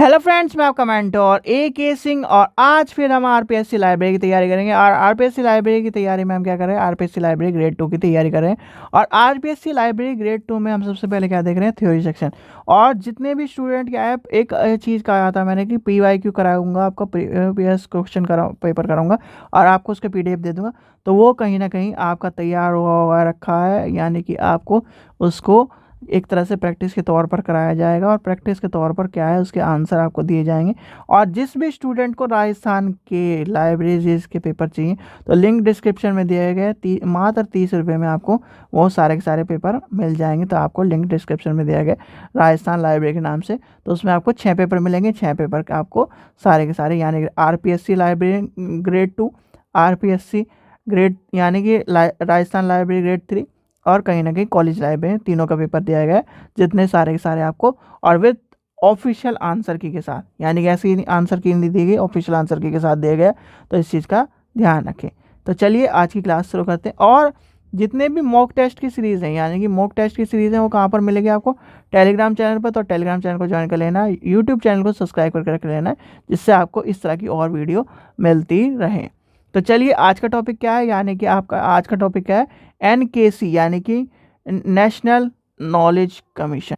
Hello friends, मैं आपका mentor A.K. Singh और आज फिर हम आरपीएससी लाइब्रेरी की तैयारी करेंगे। और आरपीएससी लाइब्रेरी की तैयारी में हम क्या कर रहे हैं, आरपीएससी लाइब्रेरी ग्रेड 2 की तैयारी कर रहे हैं। और आरपीएससी लाइब्रेरी ग्रेड 2 में हम सबसे पहले क्या देख रहे हैं, थ्योरी सेक्शन। और जितने भी स्टूडेंट क्या है, एक चीज़ कहा था मैंने कि PYQ कराऊंगा, आपका PS क्वेश्चन पेपर कराऊंगा और आपको उसका PDF दे दूंगा। तो वो कहीं ना कहीं आपका तैयार हुआ रखा है, यानी कि आपको उसको एक तरह से प्रैक्टिस के तौर पर कराया जाएगा। और प्रैक्टिस के तौर पर क्या है, उसके आंसर आपको दिए जाएंगे। और जिस भी स्टूडेंट को राजस्थान के लाइब्रेरीज के पेपर चाहिए तो लिंक डिस्क्रिप्शन में दिए गए मात्र 30 रुपये में आपको वो सारे के सारे पेपर मिल जाएंगे। तो आपको लिंक डिस्क्रिप्शन में दिया गया राजस्थान लाइब्रेरी के नाम से। तो उसमें आपको 6 पेपर मिलेंगे, 6 पेपर का आपको सारे के सारे, यानी RPSC library grade 2, RPSC grade यानी कि राजस्थान लाइब्रेरी ग्रेड 3 और कहीं ना कहीं कॉलेज लाइब्रेरी, तीनों का पेपर दिया गया है, जितने सारे के सारे आपको। और विद ऑफिशियल आंसर की के साथ, यानी कि ऐसी आंसर की नहीं दी गई, ऑफिशियल आंसर की के साथ दिया गया। तो इस चीज़ का ध्यान रखें। तो चलिए आज की क्लास शुरू करते हैं। और जितने भी मॉक टेस्ट की सीरीज़ हैं, यानी कि मॉक टेस्ट की सीरीज़ हैं, वो कहाँ पर मिलेगी आपको, टेलीग्राम चैनल पर। तो टेलीग्राम चैनल को ज्वाइन कर लेना है, यूट्यूब चैनल को सब्सक्राइब करके रख लेना है, जिससे आपको इस तरह की और वीडियो मिलती रहे। तो चलिए आज का टॉपिक क्या है, यानी कि आपका आज का टॉपिक क्या है, NKC यानी कि नेशनल नॉलेज कमीशन।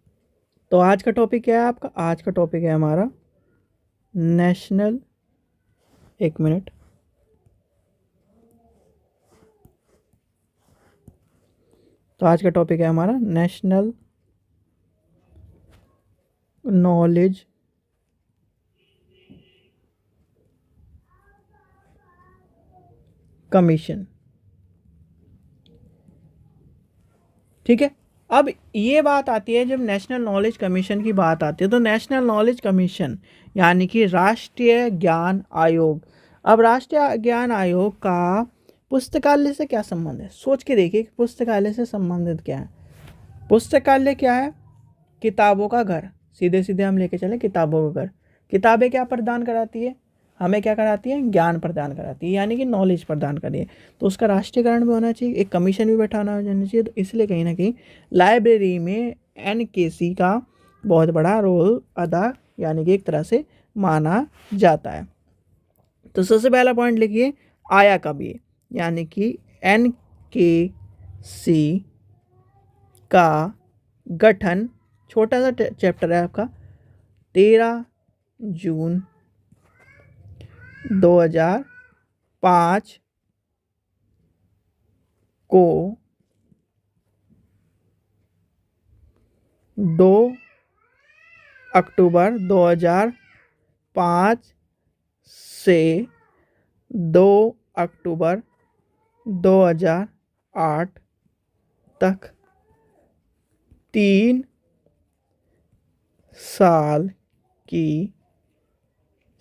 तो आज का टॉपिक क्या है आपका, आज का टॉपिक है हमारा नेशनल, एक मिनट, तो आज का टॉपिक है हमारा नेशनल नॉलेज कमीशन। ठीक है। अब ये बात आती है, जब नेशनल नॉलेज कमीशन की बात आती है तो नेशनल नॉलेज कमीशन यानी कि राष्ट्रीय ज्ञान आयोग। अब राष्ट्रीय ज्ञान आयोग का पुस्तकालय से क्या संबंध है, सोच के देखिए कि पुस्तकालय से संबंधित क्या है। पुस्तकालय क्या है, किताबों का घर, सीधे सीधे हम लेके चले किताबों का घर। किताबें क्या प्रदान कराती है, हमें क्या कराती है, ज्ञान प्रदान कराती है, यानी कि नॉलेज प्रदान करिए। तो उसका राष्ट्रीयकरण भी होना चाहिए, एक कमीशन भी बैठाना होना चाहिए। तो इसलिए कहीं ना कहीं लाइब्रेरी में NKC का बहुत बड़ा रोल अदा, यानी कि एक तरह से माना जाता है। तो सबसे पहला पॉइंट लिखिए, आया कब ये, यानी कि NKC का गठन, छोटा सा चैप्टर है आपका, 13 जून 2005 को 2 अक्टूबर 2005 से 2 अक्टूबर 2008 तक 3 साल की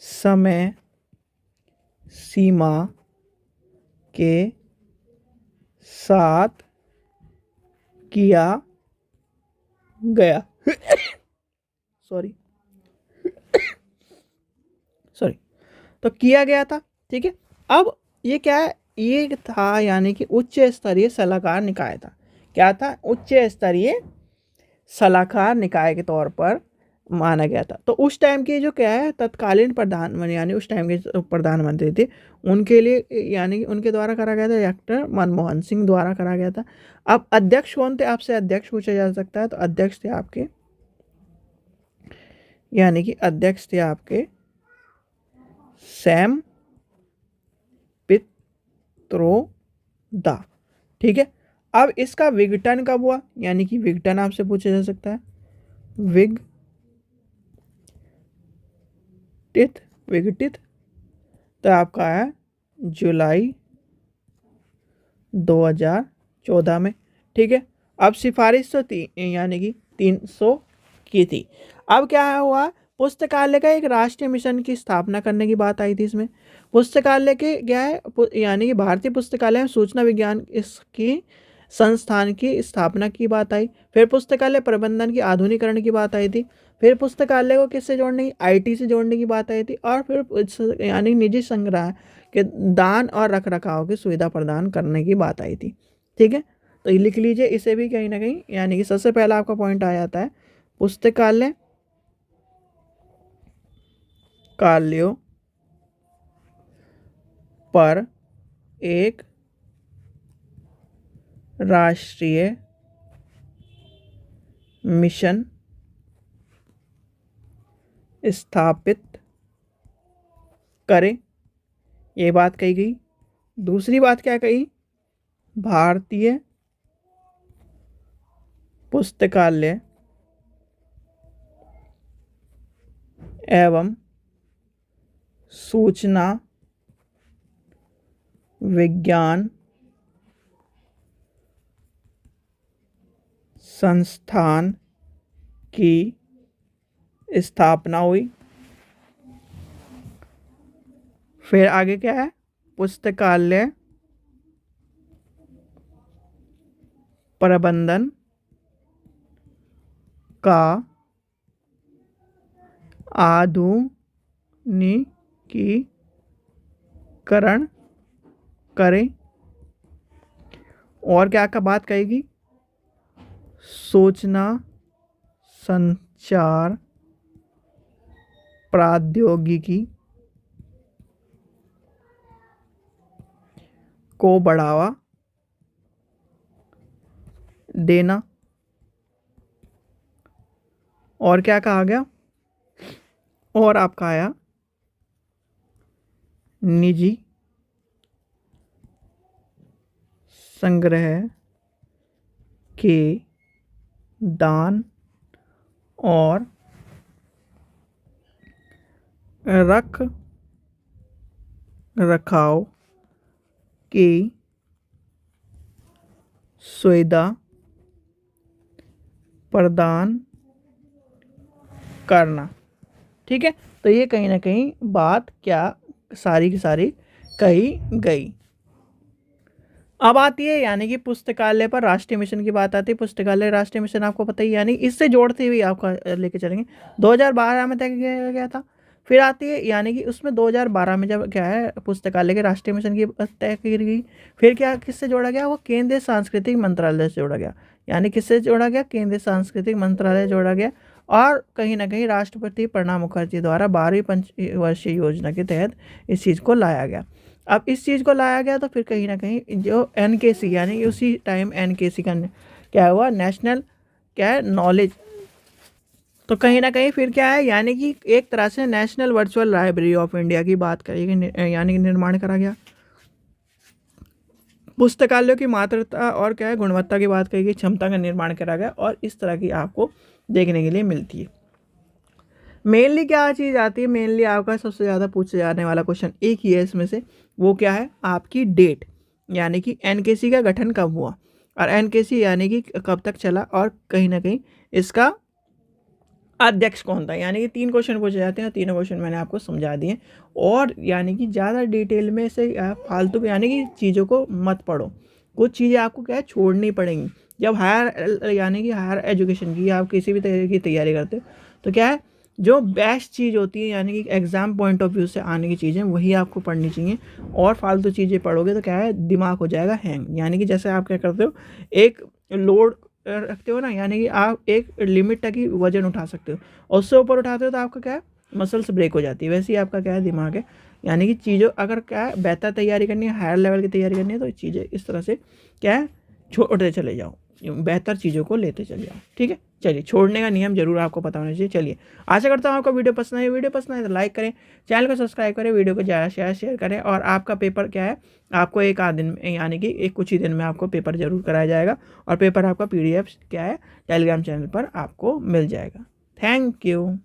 समय सीमा के साथ किया गया। सॉरी तो किया गया था। ठीक है। अब ये क्या है, ये था यानी कि उच्च स्तरीय सलाहकार निकाय था। क्या था, उच्च स्तरीय सलाहकार निकाय के तौर पर माना गया था। तो उस टाइम के जो क्या है, तत्कालीन प्रधानमंत्री, यानी उस टाइम के प्रधानमंत्री थे, उनके लिए यानी कि उनके द्वारा करा गया था, डॉक्टर मनमोहन सिंह द्वारा करा गया था। अब अध्यक्ष कौन थे, आपसे अध्यक्ष पूछा जा सकता है। तो अध्यक्ष थे आपके, यानी कि अध्यक्ष थे आपके सैम पित्रोदा। ठीक है। अब इसका विघटन कब हुआ, यानी कि विघटन आपसे पूछा जा सकता है, विघटित तो आपका है जुलाई 2014 में। ठीक है। अब सिफारिश तो यानी कि 300 की थी। अब क्या हुआ, पुस्तकालय का एक राष्ट्रीय मिशन की स्थापना करने की बात आई थी। इसमें पुस्तकालय के क्या है, यानी कि भारतीय पुस्तकालय में सूचना विज्ञान इसकी संस्थान की स्थापना की बात आई। फिर पुस्तकालय प्रबंधन की आधुनिकरण की बात आई थी। फिर पुस्तकालय को किससे जोड़ने की, IT से जोड़ने की बात आई थी। और फिर यानी निजी संग्रह के दान और रख रखाव की सुविधा प्रदान करने की बात आई थी। ठीक है। तो ये लिख लीजिए इसे भी कहीं ना कहीं, यानी कि सबसे पहला आपका पॉइंट आ जाता है पुस्तकालय पुस्तकालयों पर एक राष्ट्रीय मिशन स्थापित करें। ये बात कही गई। दूसरी बात क्या कही? भारतीय पुस्तकालय एवं सूचना विज्ञान संस्थान की स्थापना हुई। फिर आगे क्या है? पुस्तकालय प्रबंधन का आधुनिकीकरण करें। और क्या का बात कहेगी? सूचना संचार प्रौद्योगिकी को बढ़ावा देना। और क्या कहा गया? और आपका आया निजी संग्रह के दान और रख रखाव की सुविधा प्रदान करना। ठीक है, तो ये कहीं ना कहीं बात क्या सारी की सारी कही गई। अब आती है यानी कि पुस्तकालय पर राष्ट्रीय मिशन की बात आती है। पुस्तकालय राष्ट्रीय मिशन आपको पता ही, यानी इससे जोड़ते हुए आपका लेके चलेंगे। 2012 में तय किया गया था। फिर आती है यानी कि उसमें 2012 में जब क्या है पुस्तकालय के राष्ट्रीय मिशन की तय की गई। फिर क्या किससे जोड़ा गया? वो केंद्रीय सांस्कृतिक मंत्रालय से जोड़ा गया। यानी किससे जोड़ा गया? केंद्रीय सांस्कृतिक मंत्रालय जोड़ा गया। और कहीं ना कहीं राष्ट्रपति प्रणब मुखर्जी द्वारा 12वीं पंचवर्षीय योजना के तहत इस चीज़ को लाया गया। अब इस चीज़ को लाया गया तो फिर कहीं ना कहीं जो NKC यानी उसी टाइम NKC का क्या हुआ? नेशनल क्या है? नॉलेज। तो कहीं ना कहीं फिर क्या है यानी कि एक तरह से national virtual library of India की बात करेगी, यानी कि निर्माण करा गया। पुस्तकालयों की मात्रा और क्या है गुणवत्ता की बात करेगी, क्षमता का निर्माण करा गया। और इस तरह की आपको देखने के लिए मिलती है। मेनली क्या चीज़ आती है? मेनली आपका सबसे ज़्यादा पूछे जाने वाला क्वेश्चन एक ही है इसमें से, वो क्या है? आपकी डेट, यानी कि NKC का गठन कब हुआ और NKC यानी कि कब तक चला, और कहीं ना कहीं इसका अध्यक्ष कौन था। यानी कि 3 क्वेश्चन पूछे जाते हैं। तीनों क्वेश्चन मैंने आपको समझा दिए। और यानी कि ज़्यादा डिटेल में से फालतू यानी कि चीज़ों को मत पढ़ो। कुछ चीज़ें आपको क्या है छोड़नी पड़ेंगी। जब हायर यानी कि हायर एजुकेशन की आप किसी भी तरह की तैयारी करते हो तो क्या है जो बेस्ट चीज़ होती है यानी कि एग्ज़ाम पॉइंट ऑफ व्यू से आने की चीज़ें वही आपको पढ़नी चाहिए। और फालतू चीज़ें पढ़ोगे तो क्या है दिमाग हो जाएगा हैंग। यानी कि जैसे आप क्या करते हो एक लोड रखते हो ना, यानी कि आप एक लिमिट तक ही वजन उठा सकते हो और उससे ऊपर उठाते हो तो आपका क्या है मसल्स ब्रेक हो जाती है। वैसे ही आपका क्या है दिमाग है। यानी कि चीज़ों अगर क्या है बेहतर तैयारी करनी है, हायर लेवल की तैयारी करनी है तो चीज़ें इस तरह से क्या है छोड़ते चले जाओ, बेहतर चीज़ों को लेते चले जाओ। ठीक है, चलिए छोड़ने का नियम जरूर आपको पता होना चाहिए। चलिए आशा करता हूँ आपको वीडियो पसंद आई। वीडियो पसंद आए तो लाइक करें, चैनल को सब्सक्राइब करें, वीडियो को ज़्यादा शेयर करें। और आपका पेपर क्या है आपको एक आध दिन में यानी कि एक कुछ ही दिन में आपको पेपर जरूर कराया जाएगा। और पेपर आपका PDF क्या है टेलीग्राम चैनल पर आपको मिल जाएगा। Thank you.